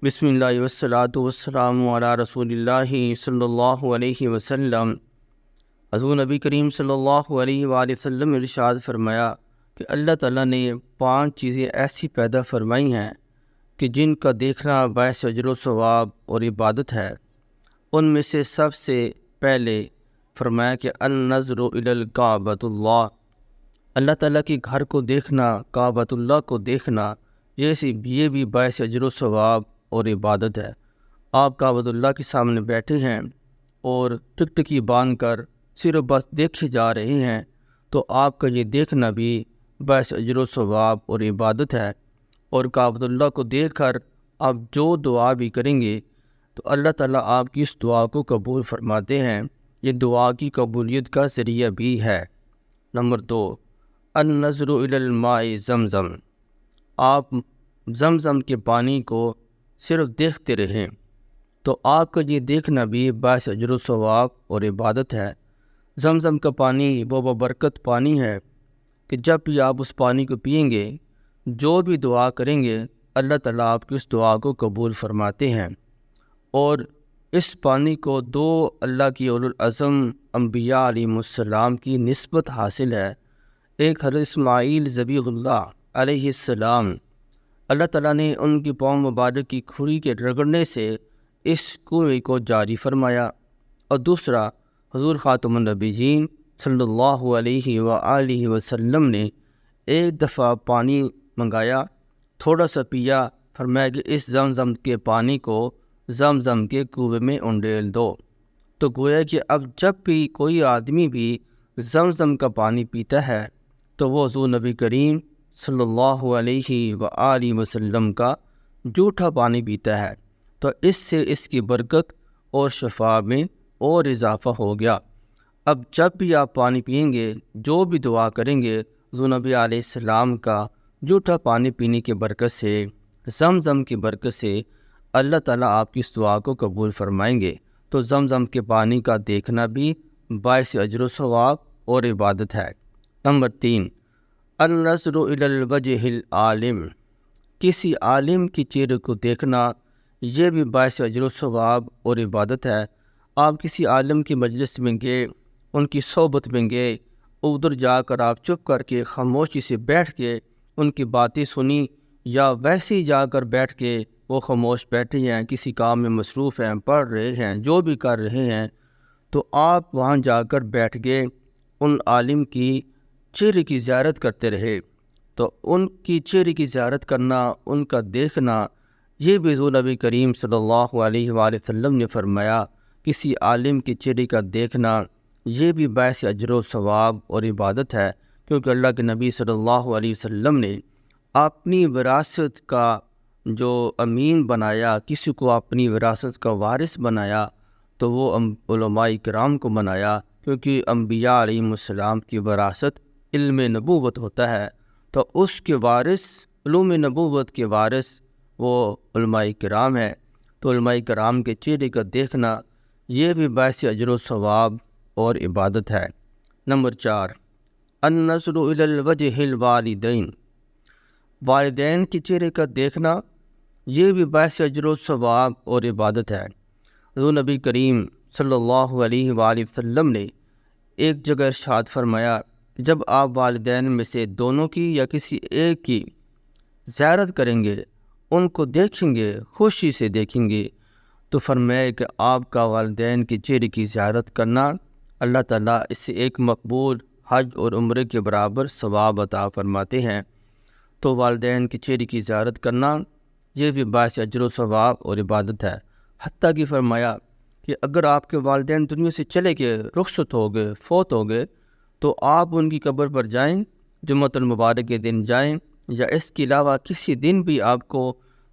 بسم اللہ والصلاۃ والسلام علی رسول اللہ صلی اللہ علیہ وسلم۔ حضور نبی کریم صلی اللہ علیہ وآلہ وسلم نے ارشاد فرمایا کہ اللہ تعالیٰ نے 5 چیزیں ایسی پیدا فرمائی ہیں کہ جن کا دیکھنا باعث اجر و ثواب اور عبادت ہے۔ ان میں سے سب سے پہلے فرمایا کہ النظر الی الکعبۃ اللہ، اللہ تعالیٰ کے گھر کو دیکھنا، کعبۃ اللہ کو دیکھنا، یہ بھی باعث اجر و ثواب اور عبادت ہے۔ آپ کعبۃ اللہ کے سامنے بیٹھے ہیں اور ٹکٹکی باندھ کر صرف بس دیکھے جا رہے ہیں تو آپ کا یہ دیکھنا بھی باعث اجر و ثواب اور عبادت ہے۔ اور کعبۃ اللہ کو دیکھ کر آپ جو دعا بھی کریں گے تو اللہ تعالیٰ آپ کی اس دعا کو قبول فرماتے ہیں۔ یہ دعا کی قبولیت کا ذریعہ بھی ہے۔ نمبر 2، النظر الی الماء زمزم، آپ زمزم کے پانی کو صرف دیکھتے رہیں تو آپ کا یہ دیکھنا بھی باعث اجر و ثواب اور عبادت ہے۔ زمزم کا پانی وہ ببرکت پانی ہے کہ جب بھی آپ اس پانی کو پئیں گے، جو بھی دعا کریں گے، اللہ تعالیٰ آپ کی اس دعا کو قبول فرماتے ہیں۔ اور اس پانی کو 2 اللہ کی اولو العزم انبیاء علیہم السلام کی نسبت حاصل ہے۔ ایک حضرت اسماعیل ذبیح اللہ علیہ السلام، اللہ تعالیٰ نے ان کی پاؤں مبارک کی کھری کے رگڑنے سے اس کنویں کو جاری فرمایا، اور دوسرا حضور خاتم النبیین صلی اللہ علیہ وآلہ وسلم نے ایک دفعہ پانی منگایا، تھوڑا سا پیا، فرمایا کہ اس زمزم کے پانی کو زمزم کے کنویں میں انڈیل دو۔ تو گویا کہ اب جب بھی کوئی آدمی بھی زمزم کا پانی پیتا ہے تو وہ حضور نبی کریم صلی اللہ علیہ وآلہ وسلم کا جھوٹا پانی پیتا ہے، تو اس سے اس کی برکت اور شفا میں اور اضافہ ہو گیا۔ اب جب بھی آپ پانی پئیں گے، جو بھی دعا کریں گے، حضور نبی علیہ السلام کا جھوٹا پانی پینے کی برکت سے، زمزم کی برکت سے اللہ تعالیٰ آپ کی اس دعا کو قبول فرمائیں گے۔ تو زمزم کے پانی کا دیکھنا بھی باعث اجر و ثواب اور عبادت ہے۔ نمبر 3، النظر الی الوجہ العالم، کسی عالم کی چہرے کو دیکھنا، یہ بھی باعث اجر و ثواب اور عبادت ہے۔ آپ کسی عالم کی مجلس میں گئے، ان کی صحبت میں گئے، ادھر جا کر آپ چپ کر کے خاموشی سے بیٹھ کے ان کی باتیں سنی، یا ویسے ہی جا کر بیٹھ کے وہ خاموش بیٹھے ہیں، کسی کام میں مصروف ہیں، پڑھ رہے ہیں، جو بھی کر رہے ہیں، تو آپ وہاں جا کر بیٹھ گئے، ان عالم کی چہرے کی زیارت کرتے رہے، تو ان کی چہرے کی زیارت کرنا، ان کا دیکھنا، یہ بھی حضور نبی کریم صلی اللہ علیہ وآلہ وسلم نے فرمایا، کسی عالم کے چہرے کا دیکھنا یہ بھی باعث اجر و ثواب اور عبادت ہے، کیونکہ اللہ کے نبی صلی اللہ علیہ وسلم نے اپنی وراثت کا جو امین بنایا، کسی کو اپنی وراثت کا وارث بنایا، تو وہ علماء کرام کو بنایا، کیونکہ انبیاء علیہم السلام کی وراثت علم نبوت ہوتا ہے، تو اس کے وارث، علوم نبوت کے وارث وہ علماء کرام ہیں۔ تو علماء کرام کے چہرے کا دیکھنا یہ بھی باعث اجر و ثواب اور عبادت ہے۔ نمبر 4، النظر الی الوجہ الوالدین، والدین کے چہرے کا دیکھنا یہ بھی باعث اجر و ثواب اور عبادت ہے۔ حضور نبی کریم صلی اللہ علیہ وآلہ وسلم نے ایک جگہ ارشاد فرمایا، جب آپ والدین میں سے دونوں کی یا کسی ایک کی زیارت کریں گے، ان کو دیکھیں گے، خوشی سے دیکھیں گے، تو فرمایا کہ آپ کا والدین کے چہرے کی زیارت کرنا، اللہ تعالیٰ اس سے ایک مقبول حج اور عمرے کے برابر ثواب عطا فرماتے ہیں۔ تو والدین کے چہرے کی زیارت کرنا یہ بھی باعث اجر و ثواب اور عبادت ہے۔ حتیٰ کہ فرمایا کہ اگر آپ کے والدین دنیا سے چلے گئے، رخصت ہو گئے، فوت ہو گئے، تو آپ ان کی قبر پر جائیں، جمعہ المبارک کے دن جائیں، یا اس کے علاوہ کسی دن بھی آپ کو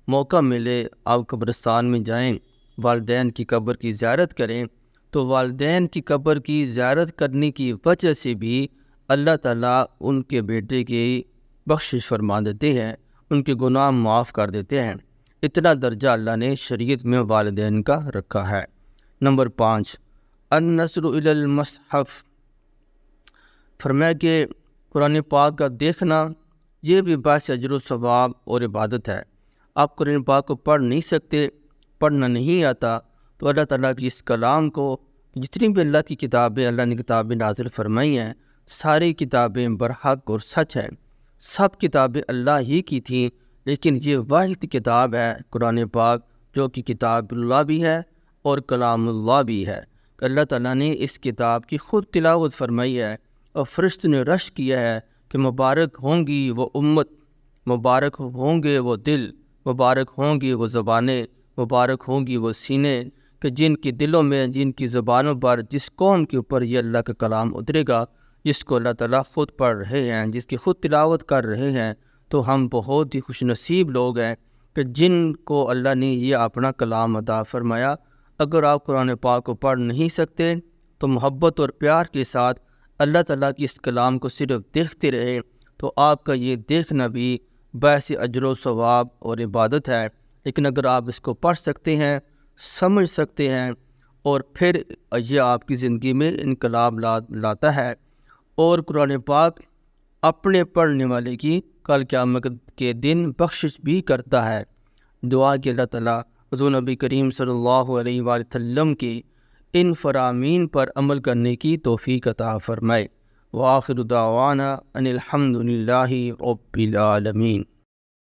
موقع ملے، آپ قبرستان میں جائیں، والدین کی قبر کی زیارت کریں، تو والدین کی قبر کی زیارت کرنے کی وجہ سے بھی اللہ تعالیٰ ان کے بیٹے کی بخشش فرما دیتے ہیں، ان کے گناہ معاف کر دیتے ہیں۔ اتنا درجہ اللہ نے شریعت میں والدین کا رکھا ہے۔ نمبر 5، النظر الی المصحف، فرمایا کہ قرآن پاک کا دیکھنا یہ بھی باعث اجر و ثواب اور عبادت ہے۔ آپ قرآن پاک کو پڑھ نہیں سکتے، پڑھنا نہیں آتا، تو اللہ تعالیٰ کی اس کلام کو، جتنی بھی اللہ کی کتابیں، اللہ نے کتابیں نازل فرمائی ہیں، ساری کتابیں برحق اور سچ ہیں، سب کتابیں اللہ ہی کی تھیں، لیکن یہ واحد کتاب ہے قرآن پاک، جو کہ کتاب اللہ بھی ہے اور کلام اللہ بھی ہے۔ اللہ تعالیٰ نے اس کتاب کی خود تلاوت فرمائی ہے، اور فرشتوں نے رشک کیا ہے کہ مبارک ہوں گی وہ امت، مبارک ہوں گے وہ دل، مبارک ہوں گی وہ زبانیں، مبارک ہوں گی وہ سینے، کہ جن کے دلوں میں، جن کی زبانوں پر، جس قوم کے اوپر یہ اللہ کا کلام اترے گا، جس کو اللہ تعالیٰ خود پڑھ رہے ہیں، جس کی خود تلاوت کر رہے ہیں۔ تو ہم بہت ہی خوش نصیب لوگ ہیں کہ جن کو اللہ نے یہ اپنا کلام عطا فرمایا۔ اگر آپ قرآن پاک کو پڑھ نہیں سکتے تو محبت اور پیار کے ساتھ اللہ تعالیٰ کی اس کلام کو صرف دیکھتے رہے، تو آپ کا یہ دیکھنا بھی باعث اجر و ثواب اور عبادت ہے۔ لیکن اگر آپ اس کو پڑھ سکتے ہیں، سمجھ سکتے ہیں، اور پھر یہ آپ کی زندگی میں انقلاب لاتا ہے، اور قرآن پاک اپنے پڑھنے والے کی کل قیامت کے دن بخشش بھی کرتا ہے۔ دعا کہ اللہ تعالیٰ حضور نبی کریم صلی اللہ علیہ وآلہ وسلم کی ان فرامین پر عمل کرنے کی توفیق عطا فرمائے۔ وآخر دعوانا ان الحمد للہ رب العالمین۔